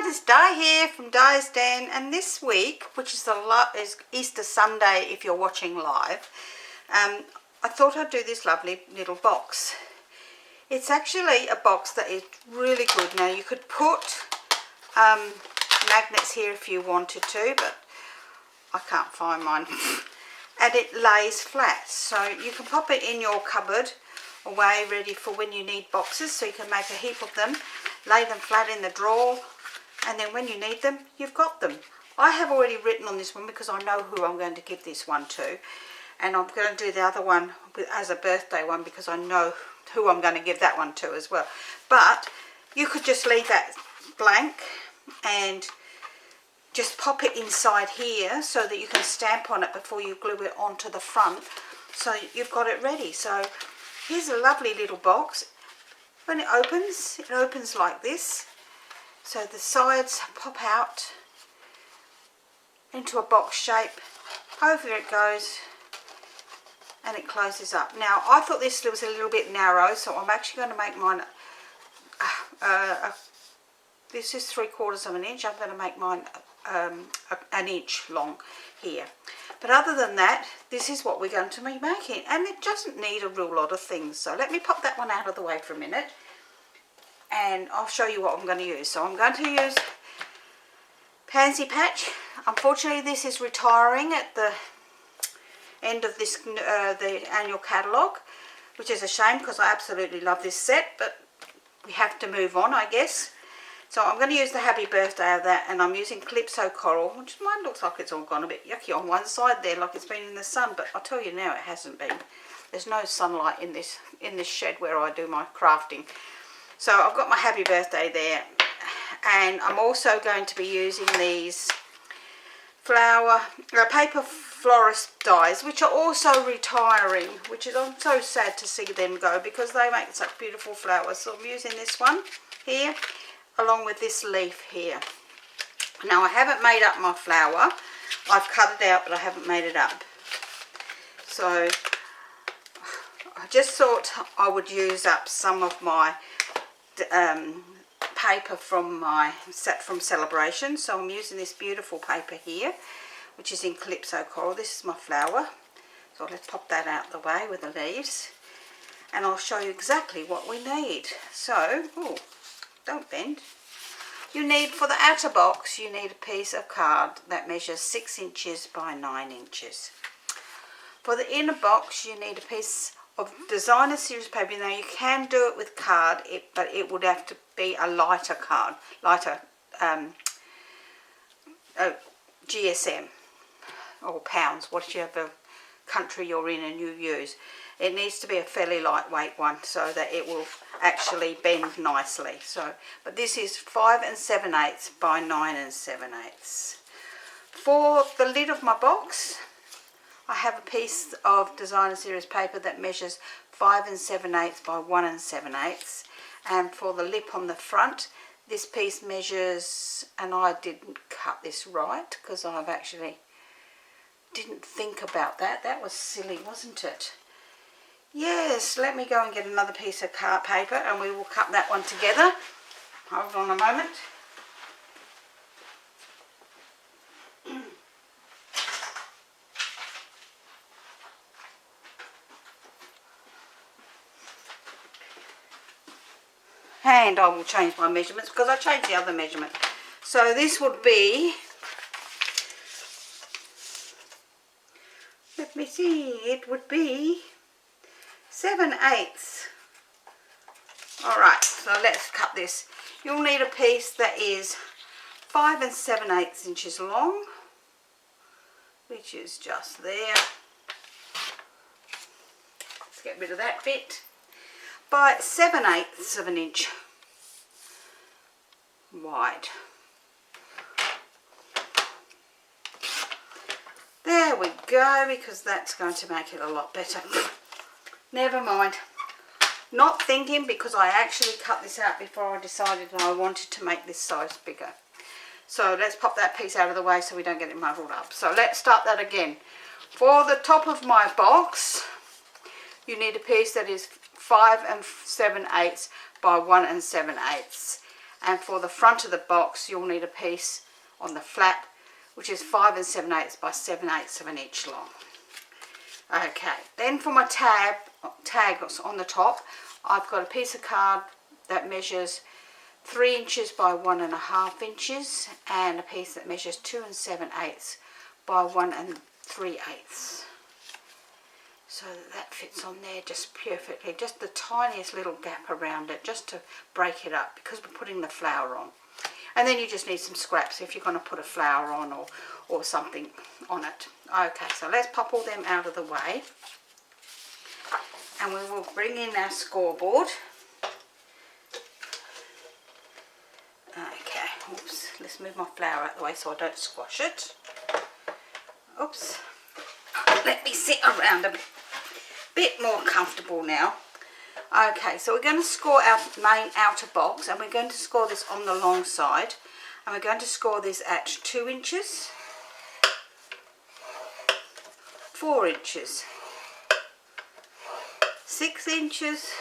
it's Di here from Di's Den, and this week, which is is Easter Sunday if you're watching live, I thought I'd do this lovely little box. It's actually a box that is really good. Now you could put magnets here if you wanted to, but I can't find mine. And it lays flat, so you can pop it in your cupboard away ready for when you need boxes, so you can make a heap of them, lay them flat in the drawer, and then when you need them, you've got them. I have already written on this one because I know who I'm going to give this one to, and I'm going to do the other one as a birthday one because I know who I'm going to give that one to as well. But you could just leave that blank and just pop it inside here so that you can stamp on it before you glue it onto the front, so you've got it ready. So here's a lovely little box. When it opens like this, so the sides pop out into a box shape. Over it goes, and it closes up. Now I thought this was a little bit narrow, so I'm actually going to make mine this is 3/4 of an inch. I'm going to make mine an inch long here. But other than that, this is what we're going to be making, and it doesn't need a real lot of things. So let me pop that one out of the way for a minute, and I'll show you what I'm going to use. So I'm going to use Pansy Patch. Unfortunately, this is retiring at the end of this the annual catalogue, which is a shame because I absolutely love this set, but we have to move on, I guess. So I'm going to use the Happy Birthday of that, and I'm using Calypso Coral, which mine looks like it's all gone a bit yucky on one side there, like it's been in the sun, but I'll tell you now it hasn't been. There's no sunlight in this shed where I do my crafting. So I've got my Happy Birthday there, and I'm also going to be using these paper florist dies, which are also retiring, which is, I'm so sad to see them go because they make such beautiful flowers. So I'm using this one here along with this leaf here. Now I haven't made up my flower. I've cut it out, but I haven't made it up. So I just thought I would use up some of my paper from my set from Celebration. So I'm using this beautiful paper here, which is in Calypso Coral. This is my flower. So let's pop that out the way with the leaves, and I'll show you exactly what we need. So, oh, don't bend. You need, for the outer box, you need a piece of card that measures 6 inches by 9 inches. For the inner box, you need a piece of designer series paper. Now you can do it with card, but it would have to be a lighter card, lighter GSM or pounds, whichever country you're in and you use. It needs to be a fairly lightweight one so that it will actually bend nicely. So, but this is 5 7/8 by 9 7/8. For the lid of my box, I have a piece of designer series paper that measures 5 7/8 by 1 7/8, and for the lip on the front, this piece measures, and I didn't cut this right because I've actually didn't think about that. That was silly, wasn't it? Yes, let me go and get another piece of paper and we will cut that one together. Hold on a moment. And I will change my measurements because I changed the other measurement. So this would be, let me see, it would be 7/8. Alright, so let's cut this. You'll need a piece that is 5 7/8 inches long, which is just there. Let's get rid of that bit. By 7/8 of an inch wide. There we go, because that's going to make it a lot better. Never mind. Not thinking, because I actually cut this out before I decided I wanted to make this size bigger. So let's pop that piece out of the way so we don't get it muddled up. So let's start that again. For the top of my box, you need a piece that is 5 7/8 by 1 7/8. And for the front of the box, you'll need a piece on the flap, which is 5 7/8 by 7/8 of an inch long. Okay, then for my tag on the top, I've got a piece of card that measures 3 inches by 1.5 inches, and a piece that measures 2 7/8 by 1 3/8. So that fits on there just perfectly, just the tiniest little gap around it, just to break it up, because we're putting the flower on. And then you just need some scraps if you're going to put a flower on or something on it. Okay, so let's pop all them out of the way. And we will bring in our scoreboard. Okay, oops, let's move my flower out of the way so I don't squash it. Oops. Let me sit around a bit more comfortable now. Okay, so we're going to score our main outer box, and we're going to score this on the long side, and we're going to score this at 2 inches, 4 inches, 6 inches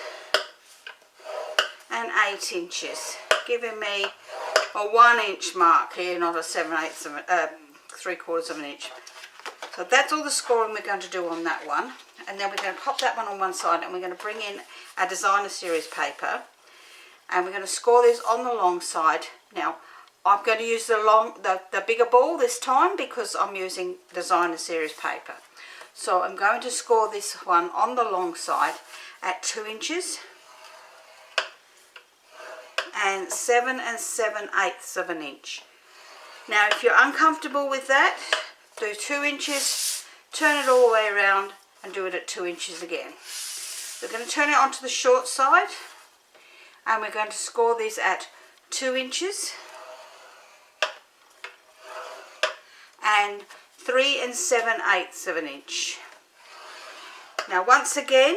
and 8 inches, giving me a 1 inch mark here, not a 7/8 of 3/4 of an inch. So that's all the scoring we're going to do on that one. And then we're going to pop that one on one side, and we're going to bring in our designer series paper, and we're going to score this on the long side. Now I'm going to use the bigger ball this time because I'm using designer series paper. So I'm going to score this one on the long side at 2 inches and 7 7/8 of an inch. Now if you're uncomfortable with that, do 2 inches, turn it all the way around and do it at 2 inches again. We're going to turn it onto the short side, and we're going to score this at 2 inches and 3 7/8 of an inch. Now once again,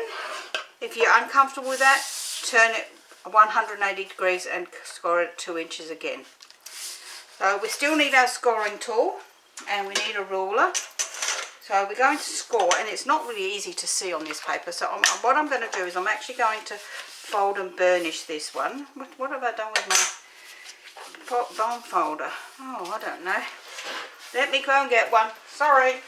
if you're uncomfortable with that, turn it 180 degrees and score it at 2 inches again. So we still need our scoring tool, and we need a ruler. So we're going to score, and it's not really easy to see on this paper. So what I'm going to do is I'm actually going to fold and burnish this one. What have I done with my bond folder? Oh, I don't know. Let me go and get one. Sorry.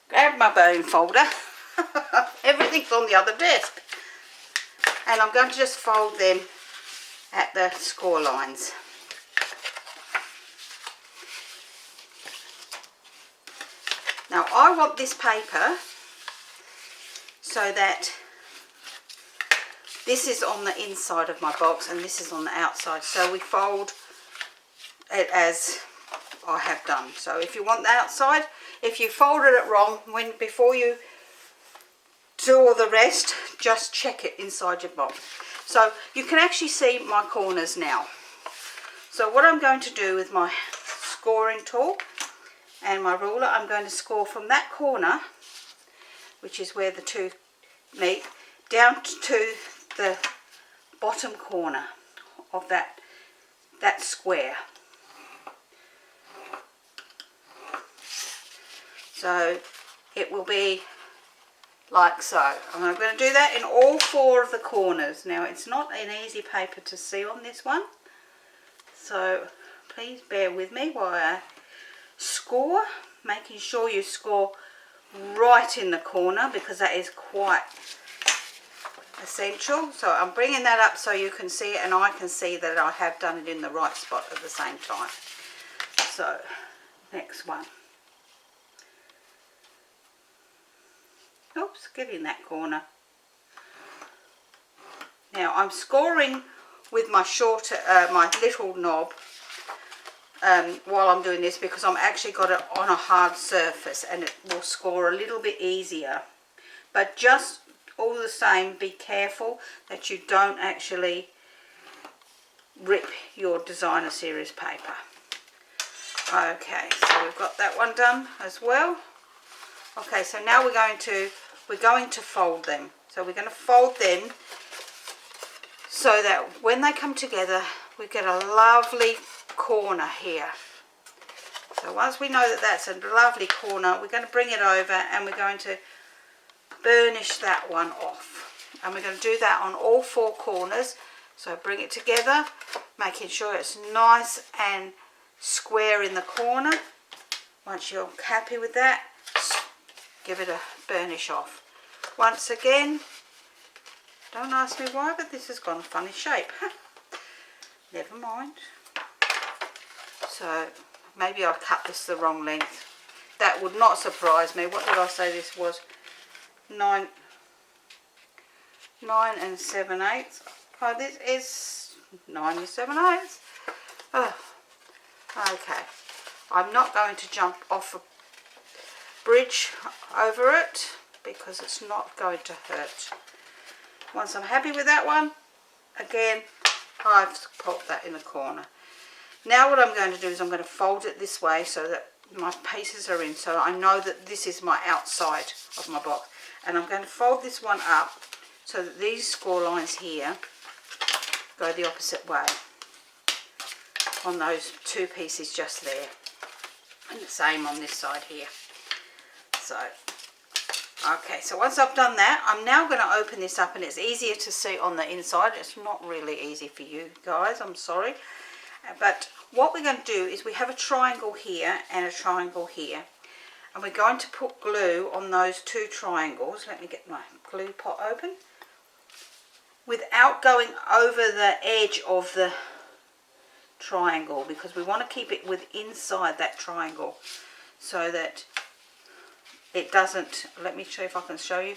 Grab my bone folder. Everything's on the other desk. And I'm going to just fold them at the score lines. Now I want this paper so that this is on the inside of my box and this is on the outside, so we fold it as I have done. So if you want the outside, if you folded it wrong before you do all the rest, just check it inside your box. So you can actually see my corners now. So what I'm going to do with my scoring tool and my ruler, I'm going to score from that corner, which is where the two meet, down to the bottom corner of that square. So it will be like so. And I'm going to do that in all 4 of the corners. Now it's not an easy paper to see on this one, so please bear with me while I score, making sure you score right in the corner because that is quite essential. So I'm bringing that up so you can see it and I can see that I have done it in the right spot at the same time. So next one. Oops, get in that corner. Now I'm scoring with my shorter, my little knob while I'm doing this because I'm actually got it on a hard surface and it will score a little bit easier. But just all the same, be careful that you don't actually rip your designer series paper. Okay, so we've got that one done as well. Okay, so now we're going to fold them. So we're going to fold them so that when they come together, we get a lovely corner here. So once we know that that's a lovely corner, we're going to bring it over and we're going to burnish that one off. And we're going to do that on all 4 corners. So bring it together, making sure it's nice and square in the corner. Once you're happy with that, give it a burnish off. Once again, don't ask me why, but this has gone a funny shape. Never mind. So maybe I cut this the wrong length. That would not surprise me. What did I say this was? 9 7/8. Oh, this is 9 7/8. Oh, okay. I'm not going to jump off a bridge over it because it's not going to hurt. Once I'm happy with that one, again, I've popped that in the corner. Now what I'm going to do is I'm going to fold it this way so that my pieces are in, so I know that this is my outside of my box. And I'm going to fold this one up so that these score lines here go the opposite way on those 2 pieces just there. And the same on this side here. So, okay, so once I've done that, I'm now going to open this up, and it's easier to see on the inside. It's not really easy for you guys, I'm sorry. But what we're going to do is we have a triangle here and a triangle here. And we're going to put glue on those 2 triangles. Let me get my glue pot open. Without going over the edge of the triangle, because we want to keep it inside that triangle so that it doesn't, let me show if I can show you,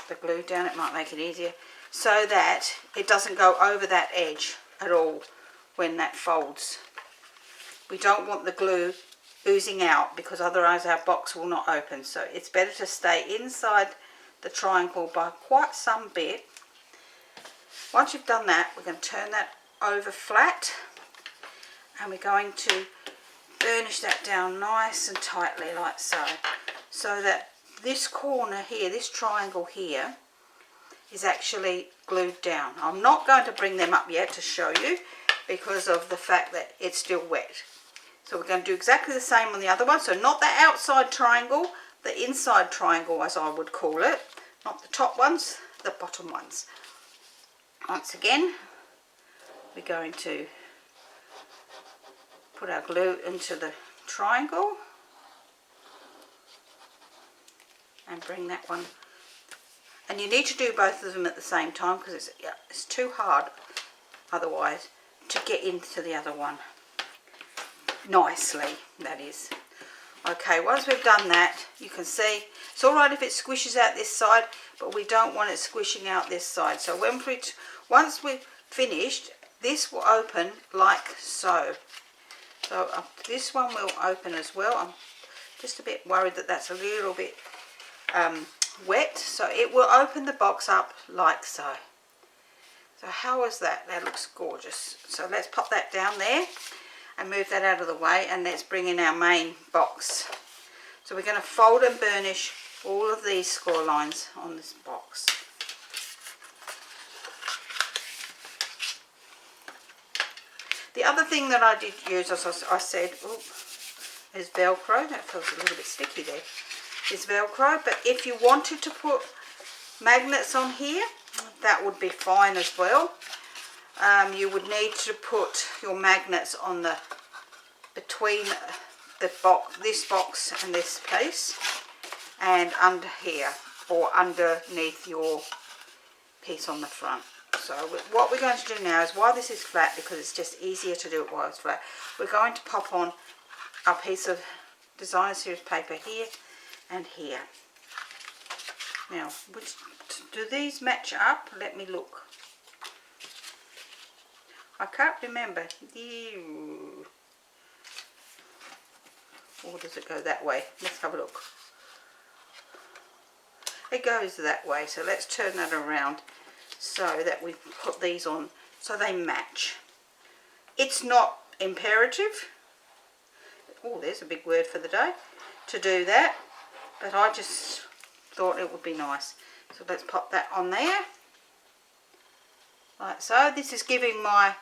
the glue down, it might make it easier, so that it doesn't go over that edge at all when that folds. We don't want the glue oozing out because otherwise our box will not open, so it's better to stay inside the triangle by quite some bit. Once you've done that, we're going to turn that over flat, and we're going to burnish that down nice and tightly like so, so that this corner here, this triangle here, is actually glued down. I'm not going to bring them up yet to show you because of the fact that it's still wet. So we're going to do exactly the same on the other one. So not the outside triangle, the inside triangle as I would call it, not the top ones, the bottom ones. Once again, we're going to put our glue into the triangle and bring that one, and you need to do both of them at the same time because it's too hard otherwise to get into the other one nicely, that is. Okay, once we've done that, you can see it's all right if it squishes out this side, but we don't want it squishing out this side. So once we've finished, this will open like so. So this one will open as well. I'm just a bit worried that that's a little bit wet, so it will open the box up like so. So how is that? That looks gorgeous. So let's pop that down there and move that out of the way, and let's bring in our main box. So we're going to fold and burnish all of these score lines on this box. The other thing that I did use, as I said, is Velcro. That feels a little bit sticky there. Is Velcro, but if you wanted to put magnets on here, that would be fine as well. You would need to put your magnets on the between the box, this box and this piece, and under here or underneath your piece on the front. So what we're going to do now is, while this is flat, because it's just easier to do it while it's flat, we're going to pop on a piece of designer series paper here and here. Now, do these match up? Let me look. I can't remember. Or does it go that way? Let's have a look. It goes that way, so let's turn that around so that we put these on so they match. It's not imperative. Oh, there's a big word for the day, to do that, but I just thought it would be nice. So let's pop that on there like so. This is giving my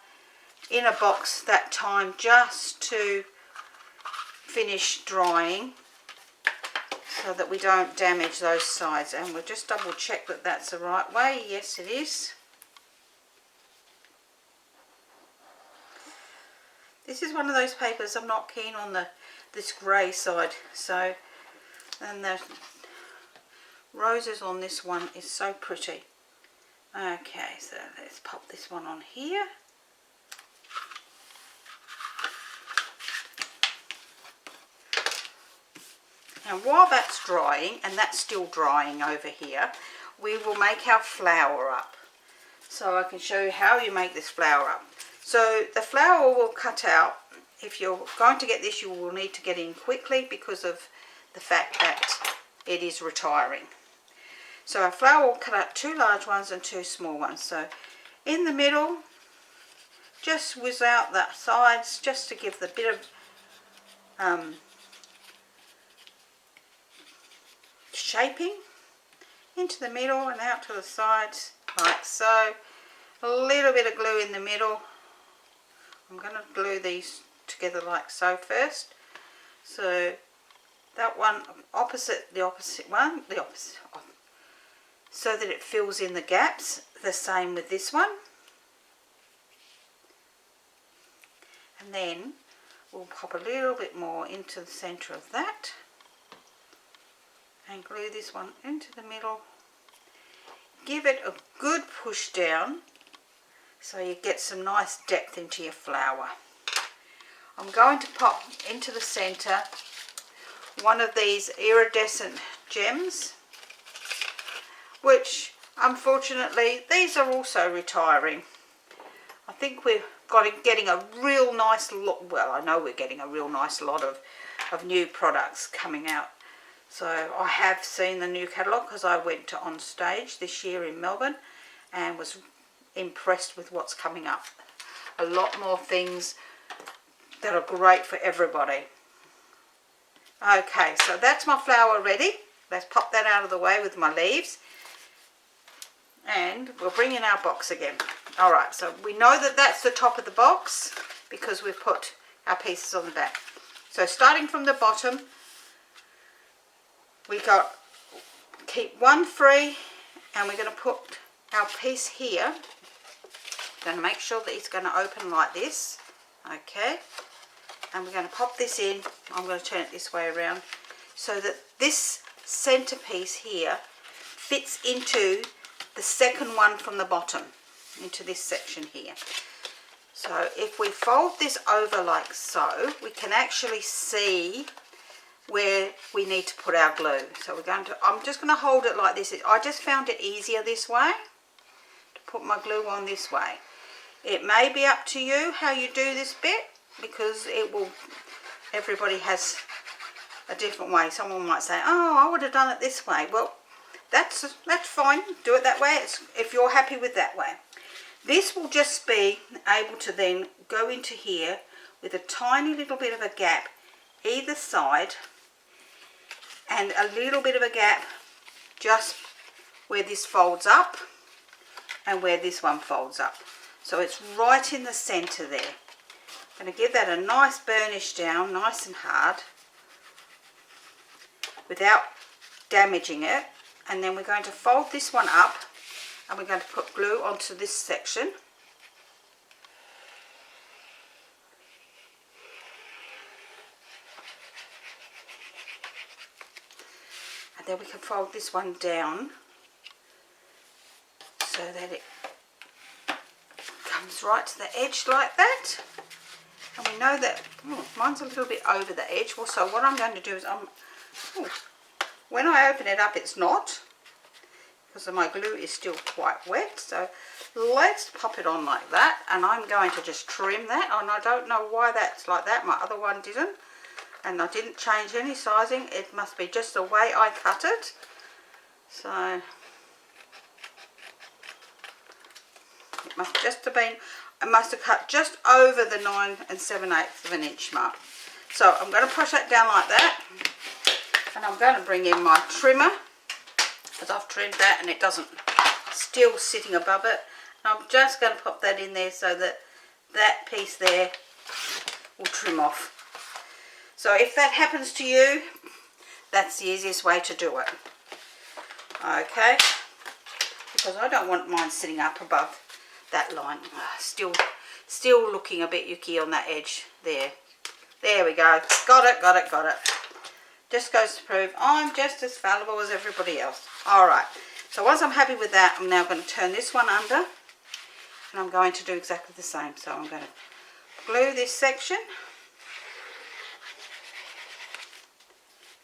inner box that time just to finish drying, so that we don't damage those sides. And we'll just double check that that's the right way. Yes, it is. This is one of those papers I'm not keen on this grey side, so, and the roses on this one is so pretty. Okay, so let's pop this one on here. And while that's drying, and that's still drying over here, we will make our flower up. So I can show you how you make this flower up. So the flower will cut out. If you're going to get this, you will need to get in quickly because of the fact that it is retiring. So our flower will cut out 2 large ones and 2 small ones. So in the middle, just whiz out the sides just to give the bit of shaping into the middle and out to the sides like so. A little bit of glue in the middle. I'm going to glue these together like so first. So that one opposite the opposite one, so that it fills in the gaps. The same with this one. And then we'll pop a little bit more into the centre of that and glue this one into the middle. Give it a good push down so you get some nice depth into your flower. I'm going to pop into the centre one of these iridescent gems, which unfortunately these are also retiring. I think we're getting a real nice lot, well, I know we're getting a real nice lot of new products coming out. So I have seen the new catalogue because I went to On Stage this year in Melbourne and was impressed with what's coming up. A lot more things that are great for everybody. Okay, so that's my flower ready. Let's pop that out of the way with my leaves. And we'll bring in our box again. Alright, so we know that that's the top of the box because we've put our pieces on the back. So starting from the bottom, we got keep one free, and we're going to put our piece here. Going to make sure that it's going to open like this. Okay, and we're going to pop this in. I'm going to turn it this way around so that this center piece here fits into the second one from the bottom, into this section here. So if we fold this over like so, we can actually see where we need to put our glue. So we're going to, I'm just going to hold it like this. I just found it easier this way to put my glue on this way. It may be up to you how you do this bit because it will, everybody has a different way. Someone might say, oh, I would have done it this way. Well, that's fine. Do it that way if you're happy with that way. This will just be able to then go into here with a tiny little bit of a gap either side, and a little bit of a gap just where this folds up and where this one folds up. So it's right in the centre there. I'm going to give that a nice burnish down, nice and hard, without damaging it. And then we're going to fold this one up and we're going to put glue onto this section. And then we can fold this one down so that it comes right to the edge like that. And we know that mine's a little bit over the edge. Also, what I'm going to do is when I open it up, it's not, because my glue is still quite wet. So let's pop it on like that, and I'm going to just trim that. And I don't know why that's like that. My other one didn't, and I didn't change any sizing. It must be just the way I cut it. So it must just have been, I must have cut just over the 9 7/8 of an inch mark. So I'm going to push that down like that, and I'm going to bring in my trimmer, because I've trimmed that and it doesn't, still sitting above it. And I'm just going to pop that in there so that that piece there will trim off. So if that happens to you, That's the easiest way to do it. Okay, because I don't want mine sitting up above that line. Still looking a bit yucky on that edge there. There we go. Got it. Just goes to prove I'm just as fallible as everybody else. Alright, so once I'm happy with that, I'm now going to turn this one under, and I'm going to do exactly the same. So I'm going to glue this section,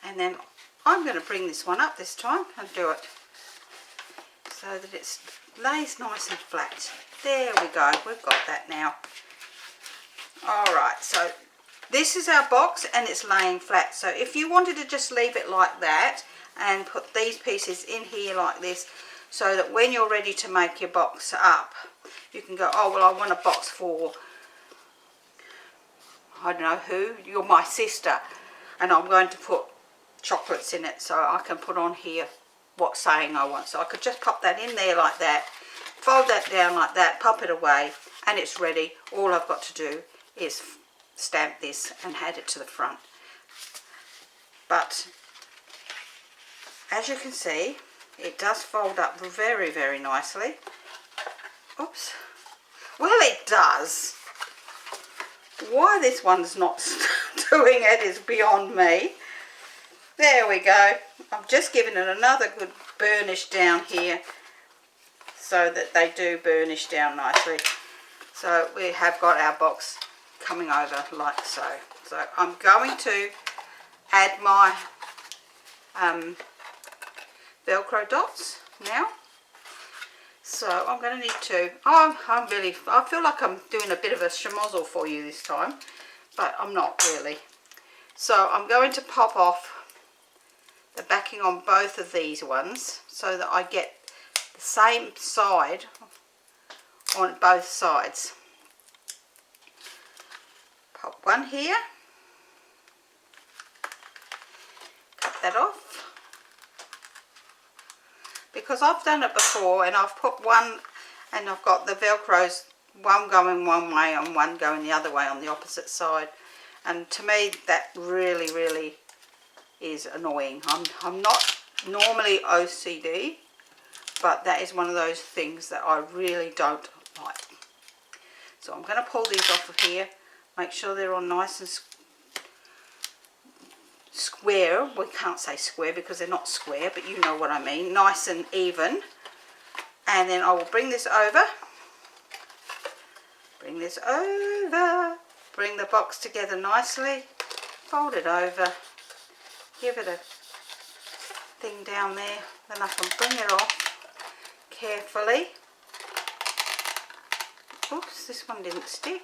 and then I'm going to bring this one up this time and do it so that it lays nice and flat. There we go, we've got that now. Alright, so this is our box and it's laying flat. So if you wanted to just leave it like that and put these pieces in here like this, so that when you're ready to make your box up, you can go, oh well, I want a box for, I don't know who, you're my sister, and I'm going to put chocolates in it, so I can put on here what saying I want. So I could just pop that in there like that, fold that down like that, pop it away, and it's ready. All I've got to do is stamp this and add it to the front. But as you can see, it does fold up very, very nicely. Oops. Well, it does. Why this one's not doing it is beyond me. There we go. I've just given it another good burnish down here so that they do burnish down nicely. So we have got our box coming over like so. So I'm going to add my Velcro dots now. So I'm going to need to, I feel like I'm doing a bit of a schmozzle for you this time, but I'm not really. So I'm going to pop off the backing on both of these ones so that I get the same side on both sides. Pop one here, cut that off, because I've done it before and I've put one and I've got the Velcros, one going one way and one going the other way on the opposite side, and to me that really is annoying. I'm not normally OCD, but that is one of those things that I really don't like. So I'm going to pull these off of here, make sure they're all nice and square. We can't say square because they're not square, but you know what I mean, nice and even. And then I will bring this over, bring the box together nicely, fold it over, give it a thing down there, then I can bring it off carefully. Oops, this one didn't stick.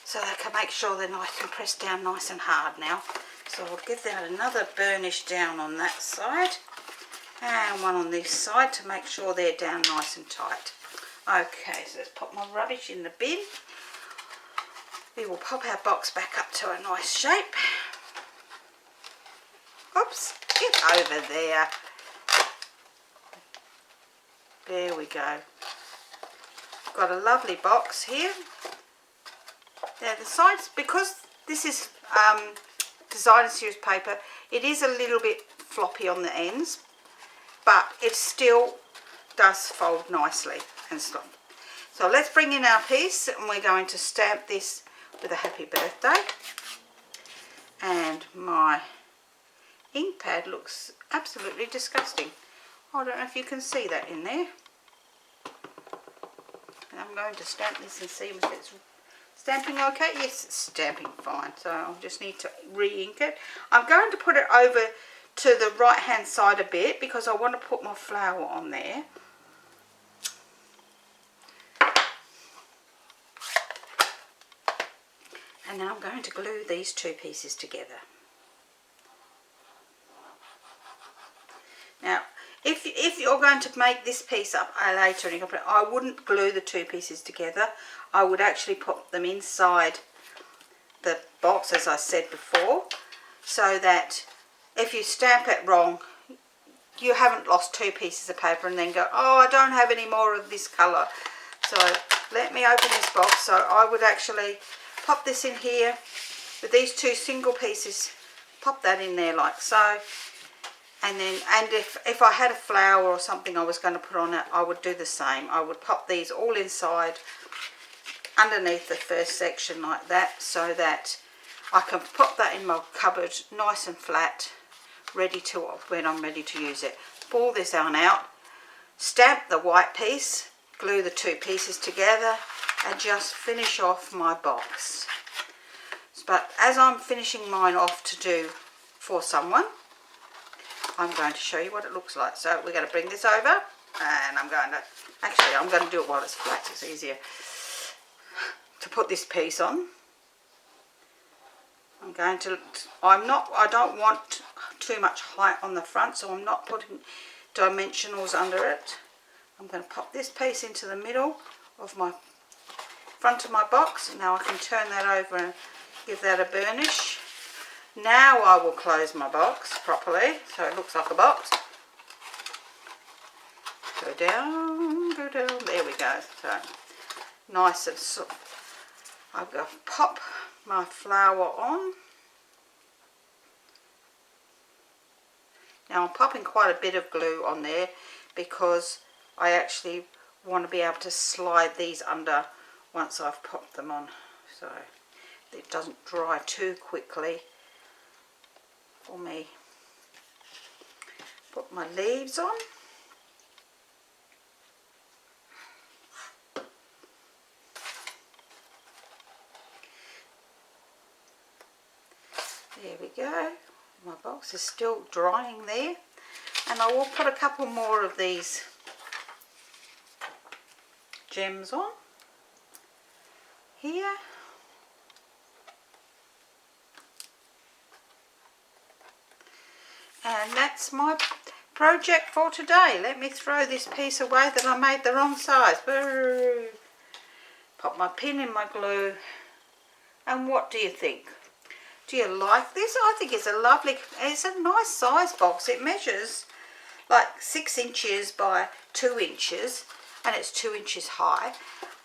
So they can make sure they're nice and pressed down nice and hard now. So we'll give that another burnish down on that side and one on this side to make sure they're down nice and tight. Okay, so let's pop my rubbish in the bin. We will pop our box back up to a nice shape. Oops, get over there. There we go. Got a lovely box here. Now the sides, because this is designer series paper, it is a little bit floppy on the ends, but it still does fold nicely and stuff. So let's bring in our piece and we're going to stamp this with a happy birthday. And my ink pad looks absolutely disgusting. I don't know if you can see that in there. And I'm going to stamp this and see if it's stamping okay. Yes, it's stamping fine, so I'll just need to re-ink it. I'm going to put it over to the right hand side a bit because I want to put my flower on there. And then I'm going to glue these two pieces together. Now, if you're going to make this piece up later, and I wouldn't glue the two pieces together. I would actually put them inside the box, as I said before, so that if you stamp it wrong, you haven't lost two pieces of paper and then go, oh, I don't have any more of this colour. So let me open this box. So I would actually pop this in here with these two single pieces, pop that in there like so, and then, and if I had a flower or something I was going to put on it, I would do the same. I would pop these all inside underneath the first section like that, so that I can pop that in my cupboard nice and flat, ready to, when I'm ready to use it. Pull this on out, stamp the white piece, glue the two pieces together, and just finish off my box. But as I'm finishing mine off to do for someone, I'm going to show you what it looks like. So we're going to bring this over, and I'm going to do it while it's flat. It's easier to put this piece on. I don't want too much height on the front, so I'm not putting dimensionals under it. I'm going to pop this piece into the middle of my front of my box. Now I can turn that over and give that a burnish. Now I will close my box properly so it looks like a box. Go down, there we go. So nice and soft. I'm going to pop my flower on. Now I'm popping quite a bit of glue on there because I actually want to be able to slide these under once I've popped them on, so it doesn't dry too quickly for me. Put my leaves on. There we go. My box is still drying there, and I will put a couple more of these gems on here. And that's my project for today. Let me throw this piece away that I made the wrong size. Boo. Pop my pin in my glue, and what do you think? Do you like this? I think it's a nice size box. It measures like 6 inches by 2 inches, and it's 2 inches high.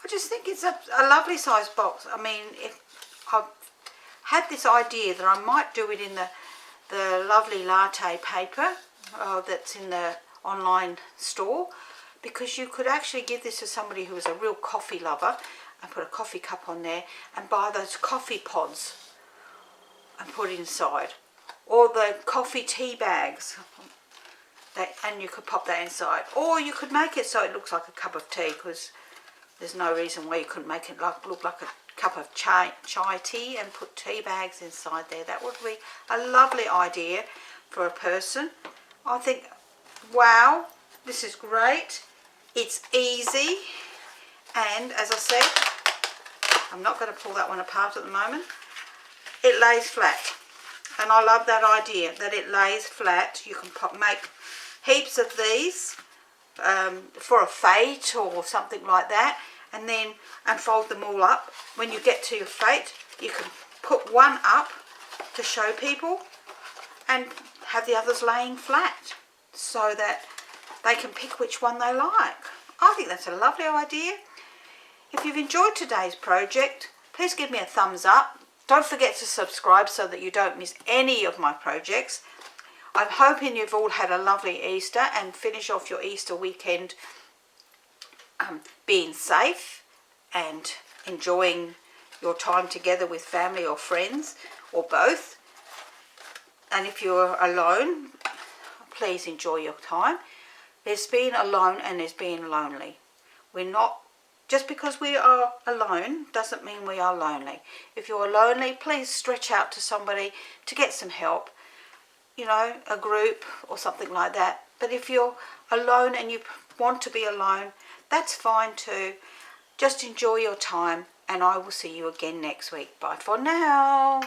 I just think it's a lovely size box. I mean, if I've had this idea that I might do it in the lovely latte paper that's in the online store, because you could actually give this to somebody who is a real coffee lover and put a coffee cup on there and buy those coffee pods and put inside, or the coffee tea bags, and you could pop that inside, or you could make it so it looks like a cup of tea, because there's no reason why you couldn't make it look like a cup of chai tea and put tea bags inside there. That would be a lovely idea for a person. I think, wow, this is great. It's easy, and as I said, I'm not going to pull that one apart at the moment. It lays flat, and I love that idea that it lays flat. You can make heaps of these for a fete or something like that, and then fold them all up. When you get to your fete, you can put one up to show people and have the others laying flat so that they can pick which one they like. I think that's a lovely idea. If you've enjoyed today's project, please give me a thumbs up. Don't forget to subscribe so that you don't miss any of my projects. I'm hoping you've all had a lovely Easter and finish off your Easter weekend being safe and enjoying your time together with family or friends, or both. And if you're alone, please enjoy your time. There's being alone and there's being lonely. We're not, just because we are alone doesn't mean we are lonely. If you're lonely, please stretch out to somebody to get some help, you know, a group or something like that. But if you're alone and you want to be alone, that's fine too. Just enjoy your time, and I will see you again next week. Bye for now.